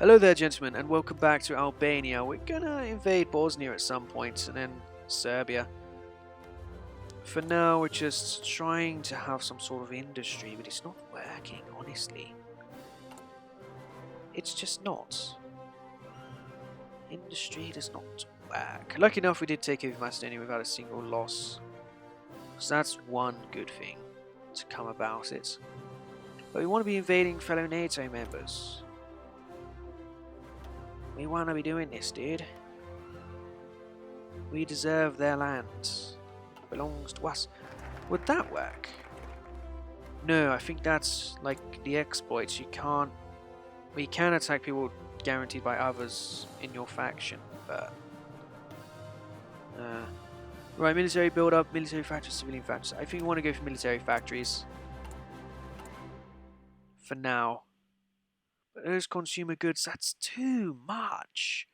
Hello there, gentlemen, and welcome back to Albania. We're gonna invade Bosnia at some point, and then Serbia. For now, we're just trying to have some sort of industry, but it's not working, honestly. It's just not. Industry does not work. Lucky enough, we did take over Macedonia without a single loss. So that's one good thing to come about it. But we want to be invading fellow NATO members. We want to be doing this, dude. We deserve their land. It belongs to us. Would that work? No, I think that's like the exploits. You can't... We can attack people guaranteed by others in your faction, but... Right, military build-up, military factories, civilian factories. I think we want to go for military factories. For now. But those consumer goods, that's too much.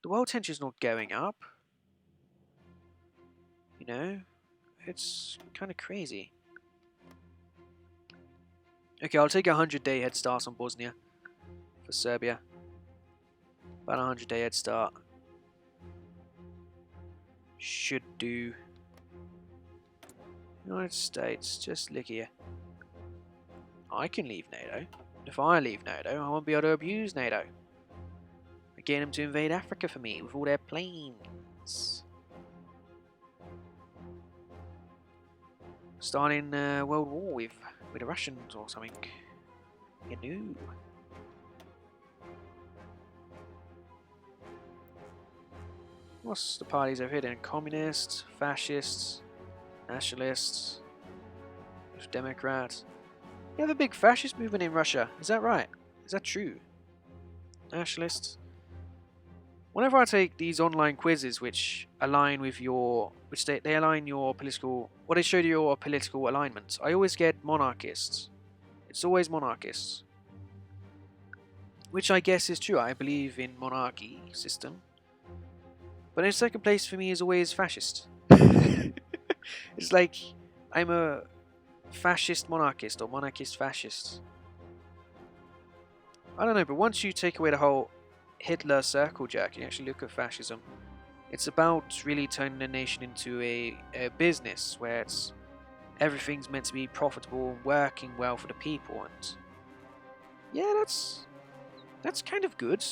The world tension is not going up. You know? It's kind of crazy. Okay, I'll take a 100-day head start on Bosnia. For Serbia. About a 100-day head start. Should do. United States, just look here. I can leave NATO. If I leave NATO, I won't be able to abuse NATO. I get them to invade Africa for me with all their planes. Starting World War with the Russians or something. You know. What's the parties over here then? Communists, fascists, nationalists, Democrats. You have a big fascist movement in Russia. Is that right? Is that true? Nationalists. Whenever I take these online quizzes which align with your... which they align your political... well, they show you your political alignment. I always get monarchists. It's always monarchists. Which I guess is true. I believe in monarchy system. But in second place for me is always fascist. It's like I'm a fascist monarchist or monarchist fascist. I don't know, but once you take away the whole Hitler circle jerk and you actually look at fascism, it's about really turning the nation into a business where it's everything's meant to be profitable and working well for the people, and yeah, that's kind of good.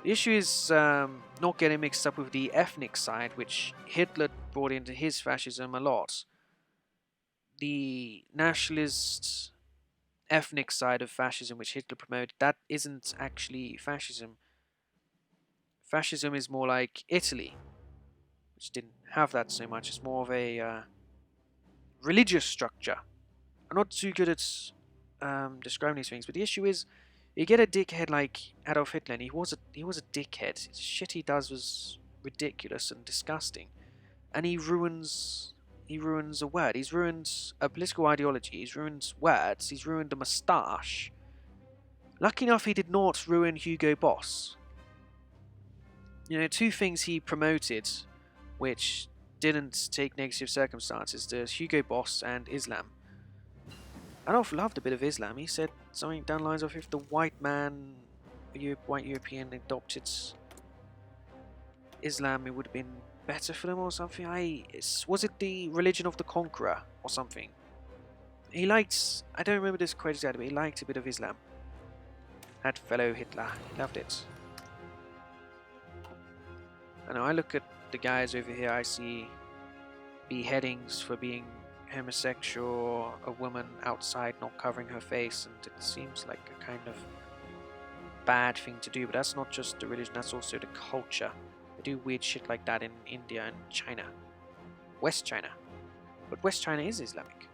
The issue is not getting mixed up with the ethnic side, which Hitler brought into his fascism a lot. The nationalist ethnic side of fascism, which Hitler promoted, that isn't actually fascism. Fascism is more like Italy, which didn't have that so much. It's more of a religious structure. I'm not too good at describing these things, but the issue is, you get a dickhead like Adolf Hitler, and he was a dickhead. The shit he does was ridiculous and disgusting, and he ruins a word. He's ruined a political ideology. He's ruined words. He's ruined a moustache. Lucky enough, he did not ruin Hugo Boss. You know, two things he promoted, which didn't take negative circumstances: there's Hugo Boss and Islam. Adolf loved a bit of Islam. He said something down the lines of, if the white man, white European, adopted Islam, it would have been better for them or something. Was it the religion of the conqueror or something? He liked, I don't remember this quite exactly, but he liked a bit of Islam. That fellow Hitler, he loved it. I know, I look at the guys over here, I see beheadings for being homosexual, a woman outside not covering her face, and it seems like a kind of bad thing to do, but that's not just the religion, that's also the culture. They do weird shit like that in India and China. West China. But West China is Islamic.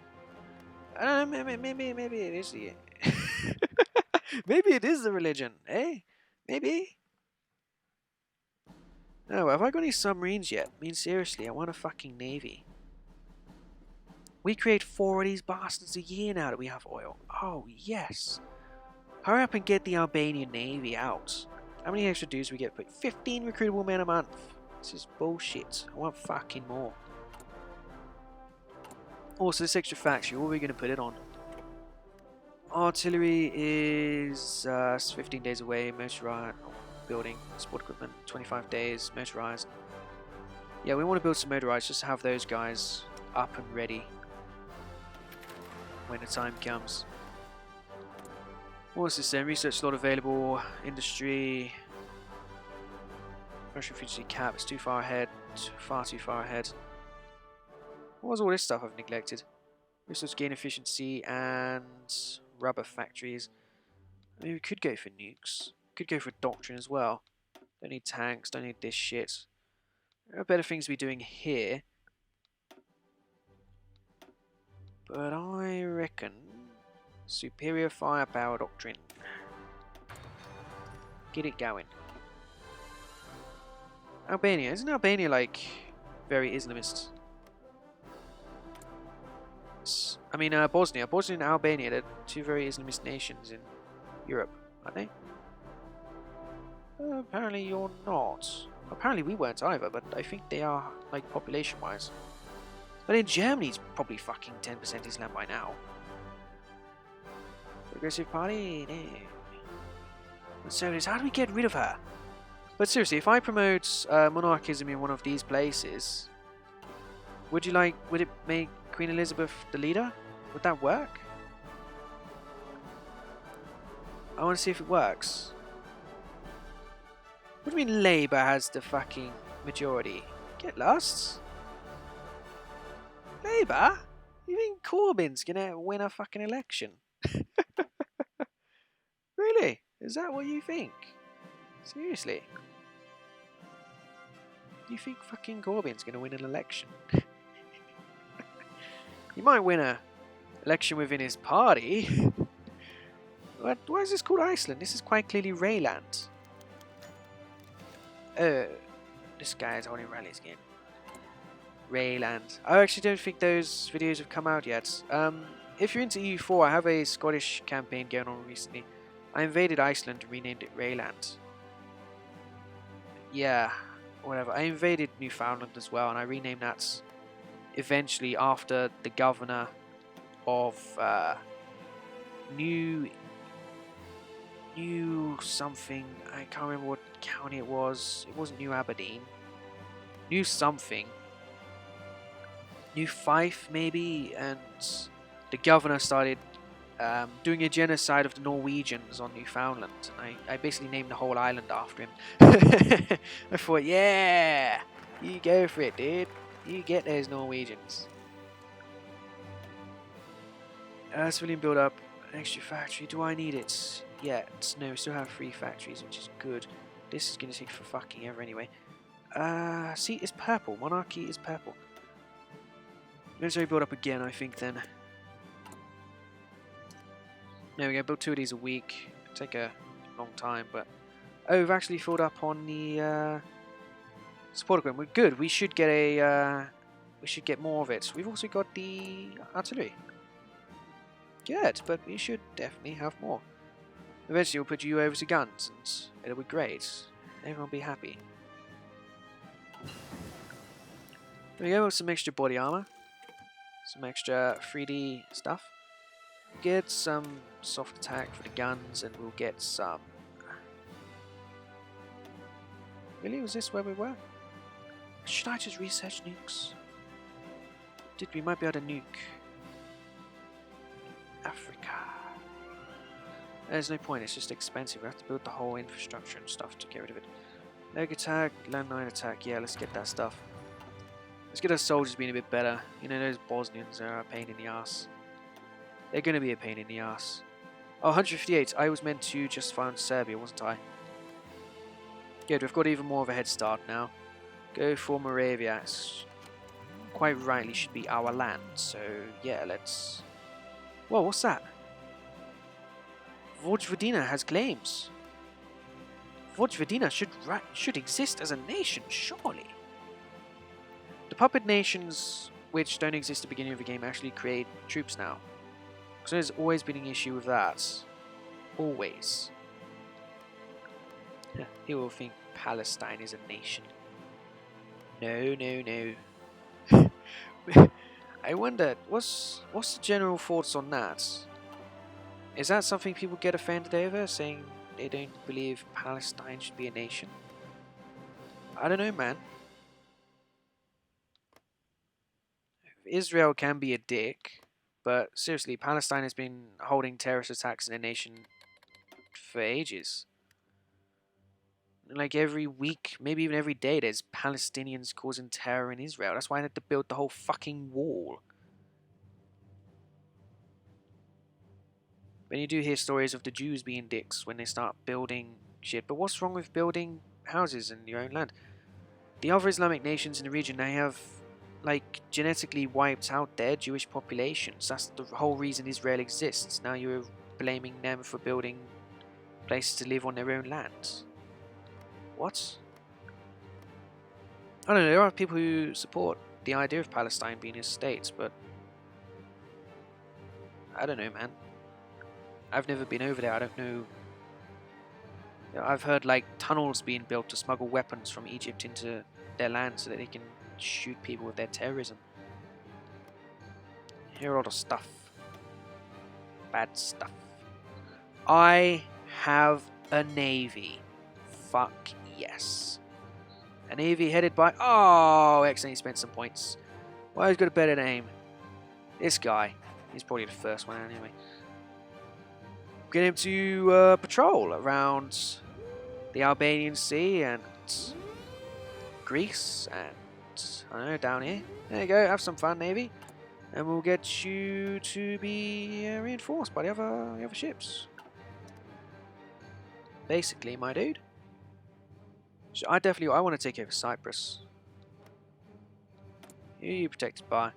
I don't know, maybe it is the... maybe it is the religion, eh? Maybe? No, have I got any submarines yet? I mean, seriously, I want a fucking navy. We create 4 of these bastards a year now that we have oil. Oh, yes. Hurry up and get the Albanian Navy out. How many extra dudes we get? 15 recruitable men a month. This is bullshit. I want fucking more. Also, this extra factory, what are we going to put it on? Artillery is 15 days away. Motorized building support equipment 25 days. Motorized. Yeah, we want to build some motorized just to have those guys up and ready when the time comes. What's this then? Research slot available. Industry. Russian efficiency cap. It's too far ahead. Far too far ahead. What was all this stuff I've neglected? Resource gain efficiency and rubber factories. I mean, we could go for nukes. Could go for doctrine as well. Don't need tanks. Don't need this shit. There are better things to be doing here. But I reckon superior firepower doctrine. Get it going. Albania. Isn't Albania like very Islamist? I mean, Bosnia. Bosnia and Albania, they're two very Islamist nations in Europe, aren't they? Apparently you're not. Apparently we weren't either, but I think they are, like, population-wise. But in Germany, it's probably fucking 10% Islam by now. Progressive Party? No. But seriously, how do we get rid of her? But seriously, if I promote monarchism in one of these places, would it make Queen Elizabeth the leader? Would that work? I want to see if it works. What do you mean Labour has the fucking majority? Get lost. Labour? You think Corbyn's gonna win a fucking election? Really? Is that what you think? Seriously? You think fucking Corbyn's gonna win an election? He might win an election within his party. What? Why is this called Iceland? This is quite clearly Rayland. This guy is holding rallies again. Rayland. I actually don't think those videos have come out yet. If you're into EU4, I have a Scottish campaign going on recently. I invaded Iceland and renamed it Rayland. Yeah, whatever. I invaded Newfoundland as well, and I renamed that eventually after the governor of New something. I can't remember what county it was. It wasn't New Aberdeen. New something. New Fife maybe, and the governor started doing a genocide of the Norwegians on Newfoundland, and I basically named the whole island after him. I thought, yeah, you go for it, dude. You get those Norwegians. Civilian build up, an extra factory. Do I need it? Yet? No, we still have 3 factories, which is good. This is going to take for fucking ever anyway. See, it's purple. Monarchy is purple. Military build up again, I think, then. There we go, build 2 of these a week. Take a long time, but... Oh, we've actually filled up on the support equipment. We're good. We should get a... we should get more of it. We've also got the artillery. Good, but we should definitely have more. Eventually we'll put you over to guns, and it'll be great. Everyone will be happy. There we go, with some extra body armor. Some extra 3D stuff. Get some soft attack for the guns, and we'll get some... Really? Was this where we were? Should I just research nukes? We might be able to nuke Africa. There's no point, it's just expensive. We have to build the whole infrastructure and stuff to get rid of it. Leg attack, landmine attack, yeah, let's get that stuff. Let's get our soldiers being a bit better. You know, those Bosnians are a pain in the ass. They're going to be a pain in the ass. Oh, 158. I was meant to just find Serbia, wasn't I? Good, we've got even more of a head start now. Go for Moravia. It's quite rightly should be our land. So, yeah, let's... Whoa, what's that? Vojvodina has claims. Vojvodina should exist as a nation, surely. The puppet nations, which don't exist at the beginning of the game, actually create troops now. So there's always been an issue with that. Always. He will think Palestine is a nation. No, no, no. I wonder, what's the general thoughts on that? Is that something people get offended over, saying they don't believe Palestine should be a nation? I don't know, man. Israel can be a dick, but seriously, Palestine has been holding terrorist attacks in the nation for ages. Like every week, maybe even every day, there's Palestinians causing terror in Israel. That's why they had to build the whole fucking wall. When you do hear stories of the Jews being dicks when they start building shit, but what's wrong with building houses in your own land? The other Islamic nations in the region, they have like genetically wiped out their Jewish populations. That's the whole reason Israel exists. Now you're blaming them for building places to live on their own land. What? I don't know, there are people who support the idea of Palestine being a state, but I don't know, man. I've never been over there, I don't know. I've heard like tunnels being built to smuggle weapons from Egypt into their land so that they can shoot people with their terrorism. I hear a lot of stuff. Bad stuff. I have a navy. Fuck yes. A navy headed by... Oh, accidentally spent some points. Well, he's got a better name. This guy. He's probably the first one anyway. Get him to patrol around the Albanian Sea and Greece and I don't know, down here. There you go, have some fun, Navy. And we'll get you to be reinforced by the other ships. Basically, my dude. So I want to take over Cyprus. Who are you protected by?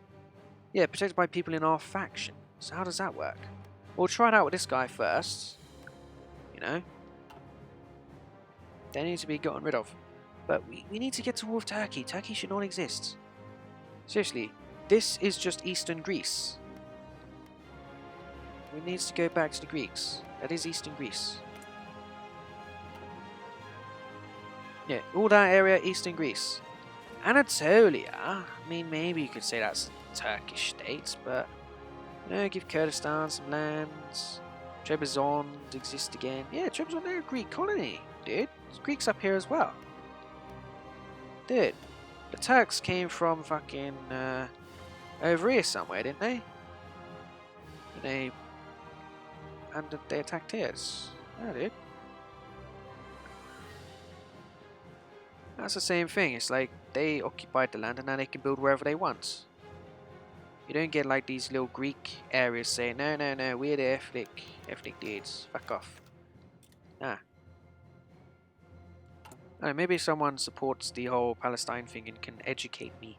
Yeah, protected by people in our faction. So how does that work? We'll try it out with this guy first. You know. They need to be gotten rid of. But we need to get to war with Turkey. Turkey should not exist. Seriously, this is just Eastern Greece. We need to go back to the Greeks. That is Eastern Greece. Yeah, all that area, Eastern Greece. Anatolia, I mean, maybe you could say that's Turkish states, but, you know, give Kurdistan some lands. Trebizond exists again. Yeah, Trebizond, they're a Greek colony, dude. There's Greeks up here as well. Dude, the Turks came from fucking, over here somewhere, didn't they? And they attacked here. Yeah, dude. That's the same thing. It's like they occupied the land and now they can build wherever they want. You don't get like these little Greek areas saying, no, no, no, we're the ethnic dudes. Fuck off. Nah. I don't know, maybe someone supports the whole Palestine thing and can educate me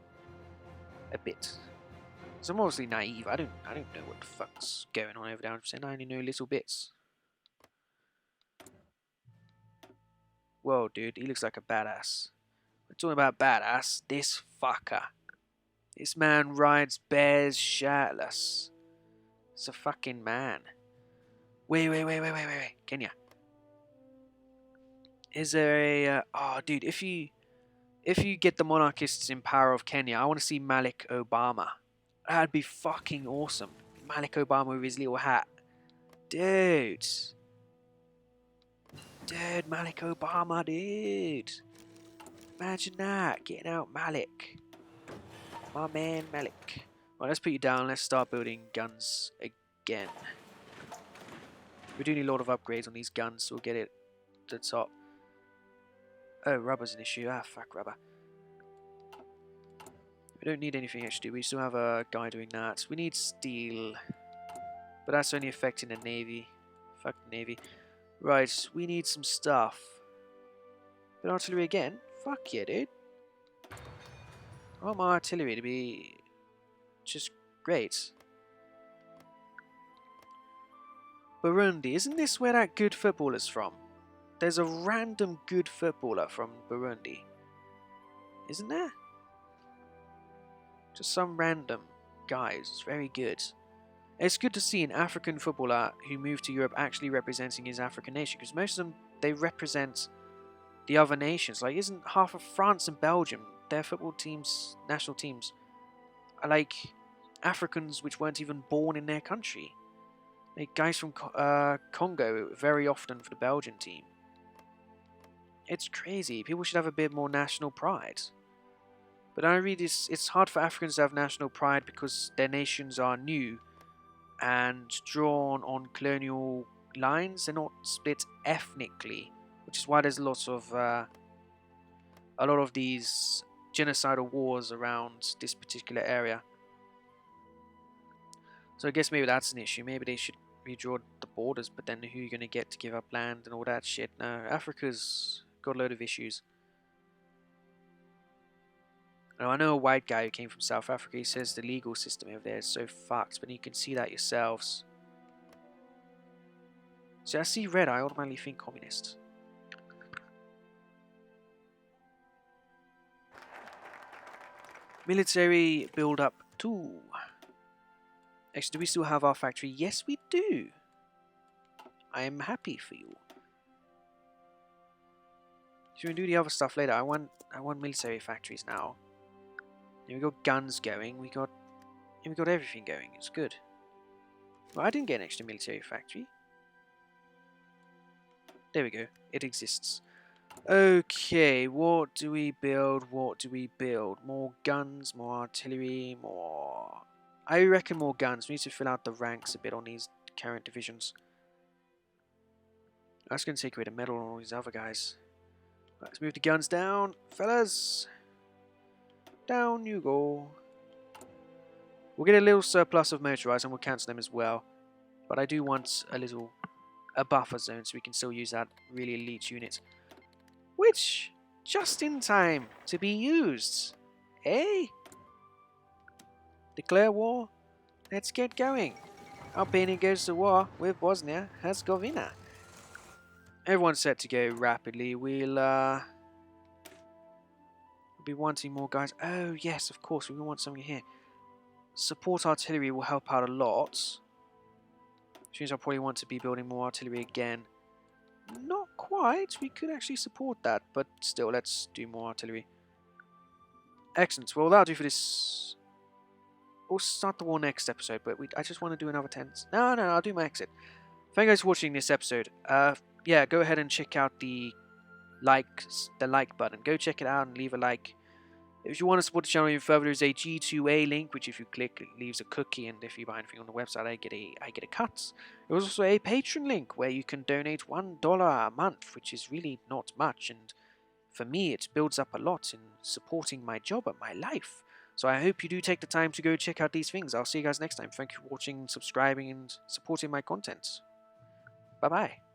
a bit. Because I'm obviously naive. I don't know what the fuck's going on over there. I'm saying I only know little bits. Whoa, dude, he looks like a badass. We're talking about badass. This fucker. This man rides bears shirtless. It's a fucking man. Wait. Kenya. Is there a... oh, dude, if you get the monarchists in power of Kenya, I want to see Malik Obama. That'd be fucking awesome. Malik Obama with his little hat. Dude. Dude, Malik Obama, dude. Imagine that. Getting out Malik. My man, Malik. Right, let's put you down. Let's start building guns again. We do need a lot of upgrades on these guns, so we'll get it to the top. Oh, rubber's an issue. Ah, fuck rubber. We don't need anything extra, do we? Still have a guy doing that. We need steel. But that's only affecting the Navy. Fuck the Navy. Right, we need some stuff. But artillery again? Fuck yeah, dude. I want my artillery to be just great. Burundi, isn't this where that good footballer's from? There's a random good footballer from Burundi. Isn't there? Just some random guy who's very good. It's good to see an African footballer who moved to Europe actually representing his African nation, because most of them, they represent the other nations. Like, isn't half of France and Belgium, their football teams, national teams, are like Africans which weren't even born in their country? Like guys from Congo very often for the Belgian team. It's crazy. People should have a bit more national pride. But I read it's hard for Africans to have national pride because their nations are new and drawn on colonial lines. They're not split ethnically, which is why there's a lot of these genocidal wars around this particular area. So I guess maybe that's an issue. Maybe they should redraw the borders, but then who are you going to get to give up land and all that shit? No, Africa's got a load of issues. Now, I know a white guy who came from South Africa. He says the legal system over there is so fucked, but you can see that yourselves. So I see red, I automatically think communist. Military build up 2. Actually, do we still have our factory? Yes, we do. I am happy for you. Should we do the other stuff later? I want military factories now. We got guns going. We got everything going. It's good. Well, I didn't get an extra military factory. There we go. It exists. Okay, what do we build? What do we build? More guns, more artillery, more... I reckon more guns. We need to fill out the ranks a bit on these current divisions. That's going to take away the metal on all these other guys. Right, let's move the guns down. Fellas! Down you go. We'll get a little surplus of motorized and we'll cancel them as well. But I do want a buffer zone so we can still use that really elite unit. Which, just in time to be used. Eh? Declare war? Let's get going. Albania goes to war with Bosnia Herzegovina. Everyone's set to go rapidly. We'll be wanting more guys. Oh yes, of course, we want something here. Support artillery will help out a lot. Which means I'll probably want to be building more artillery again. Not quite. We could actually support that, but still, let's do more artillery. Excellent. Well, that'll do for this. We'll start the war next episode, but I just want to do another 10. No, I'll do my exit. Thank you guys for watching this episode. Yeah, go ahead and check out the like button. Go check it out and leave a like. If you want to support the channel even further, there's a G2A link, which if you click, it leaves a cookie, and if you buy anything on the website, I get a cut. There's also a Patreon link where you can donate $1 a month, which is really not much, and for me, it builds up a lot in supporting my job and my life. So I hope you do take the time to go check out these things. I'll see you guys next time. Thank you for watching, subscribing, and supporting my content. Bye-bye.